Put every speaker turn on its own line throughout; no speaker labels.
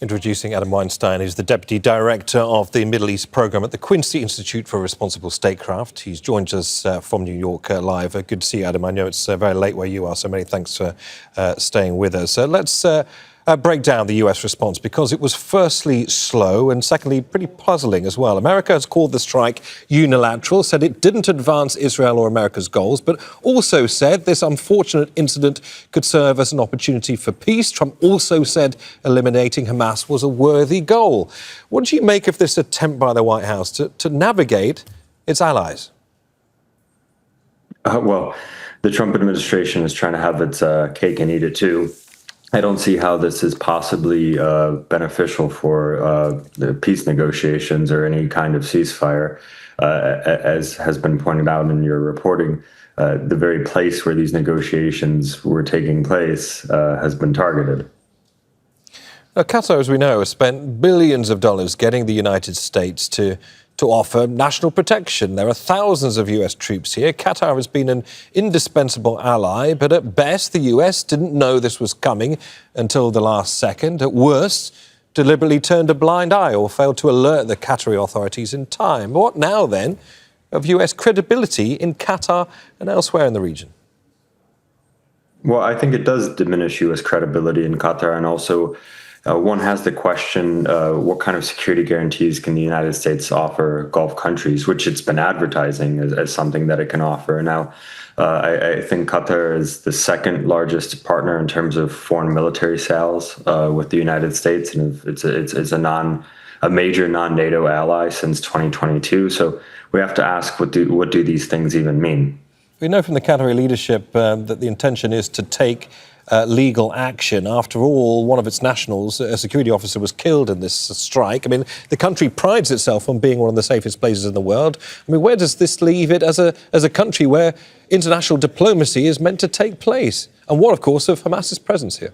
Introducing Adam Weinstein, who's the Deputy Director of the Middle East Programme at the Quincy Institute for Responsible Statecraft. He's joined us from New York live. Good to see you, Adam. I know it's very late where you are, so many thanks for staying with us. Let's break down the US response, because it was firstly slow and secondly pretty puzzling as well. America has called the strike unilateral, said it didn't advance Israel or America's goals, but also said this unfortunate incident could serve as an opportunity for peace. Trump also said eliminating Hamas was a worthy goal. What do you make of this attempt by the White House to navigate its allies?
Well, the Trump administration is trying to have its cake and eat it too. I don't see how this is possibly beneficial for the peace negotiations or any kind of ceasefire. As has been pointed out in your reporting, the very place where these negotiations were taking place has been targeted.
Now, Qatar, as we know, has spent billions of dollars getting the United States to offer national protection. There are thousands of US troops here. Qatar has been an indispensable ally, but at best, the US didn't know this was coming until the last second. At worst, deliberately turned a blind eye or failed to alert the Qatari authorities in time. What now, then, of US credibility in Qatar and elsewhere in the region?
Well, I think it does diminish US credibility in Qatar, and also one has to question what kind of security guarantees can the United States offer Gulf countries, which it's been advertising as something that it can offer. Now, I think Qatar is the second largest partner in terms of foreign military sales with the United States, and it's a major non-NATO ally since 2022. So we have to ask, what do these things even mean?
We know from the Qatari leadership that the intention is to take legal action. After all, one of its nationals, a security officer, was killed in this strike. I mean, the country prides itself on being one of the safest places in the world. I mean, where does this leave it as a country where international diplomacy is meant to take place? And what, of course, of Hamas's presence here?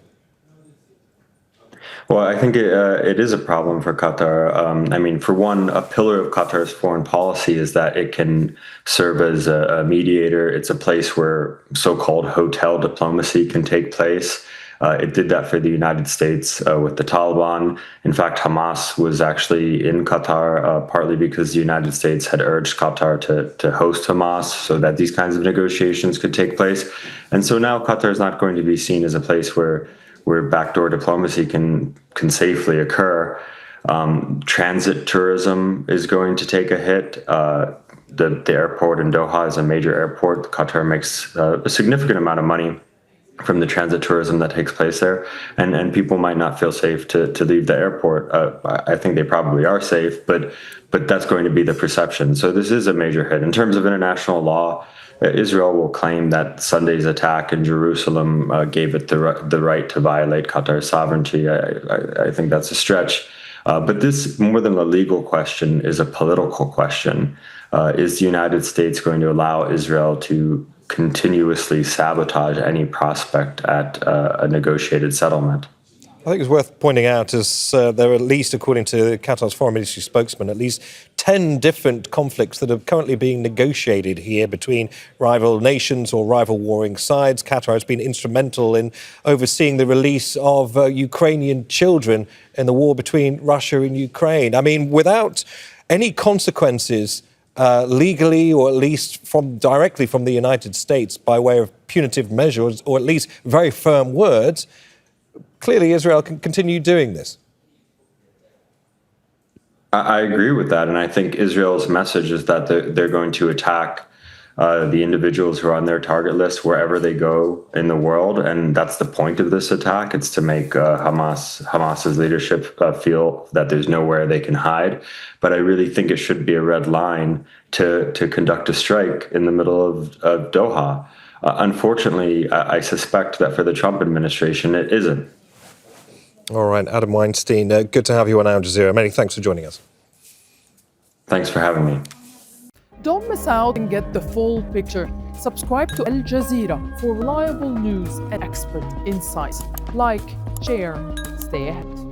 Well, I think it is a problem for Qatar. I mean, for one, a pillar of Qatar's foreign policy is that it can serve as a mediator. It's a place where so-called hotel diplomacy can take place. It did that for the United States with the Taliban. In fact, Hamas was actually in Qatar partly because the United States had urged Qatar to host Hamas so that these kinds of negotiations could take place. And so now Qatar is not going to be seen as a place where backdoor diplomacy can safely occur. Transit tourism is going to take a hit. The airport in Doha is a major airport. Qatar makes a significant amount of money from the transit tourism that takes place there, and people might not feel safe to leave the airport. I think they probably are safe, but that's going to be the perception. So this is a major hit. In terms of international law, Israel will claim that Sunday's attack in Jerusalem gave it the right to violate Qatar's sovereignty. I think that's a stretch. But this, more than a legal question, is a political question. Is the United States going to allow Israel to continuously sabotage any prospect at a negotiated settlement?
I think it's worth pointing out as there are, at least according to Qatar's foreign ministry spokesman, at least 10 different conflicts that are currently being negotiated here between rival nations or rival warring sides. Qatar has been instrumental in overseeing the release of Ukrainian children in the war between Russia and Ukraine. I mean, without any consequences legally, or at least directly from the United States by way of punitive measures, or at least very firm words, clearly Israel can continue doing this.
I agree with that. And I think Israel's message is that they're going to attack the individuals who are on their target list wherever they go in the world. And that's the point of this attack. It's to make Hamas's leadership feel that there's nowhere they can hide. But I really think it should be a red line to conduct a strike in the middle of Doha. Unfortunately, I suspect that for the Trump administration, it isn't.
All right, Adam Weinstein, good to have you on Al Jazeera. Many thanks for joining us.
Thanks for having me.
Don't miss out and get the full picture. Subscribe to Al Jazeera for reliable news and expert insights. Like, share, stay ahead.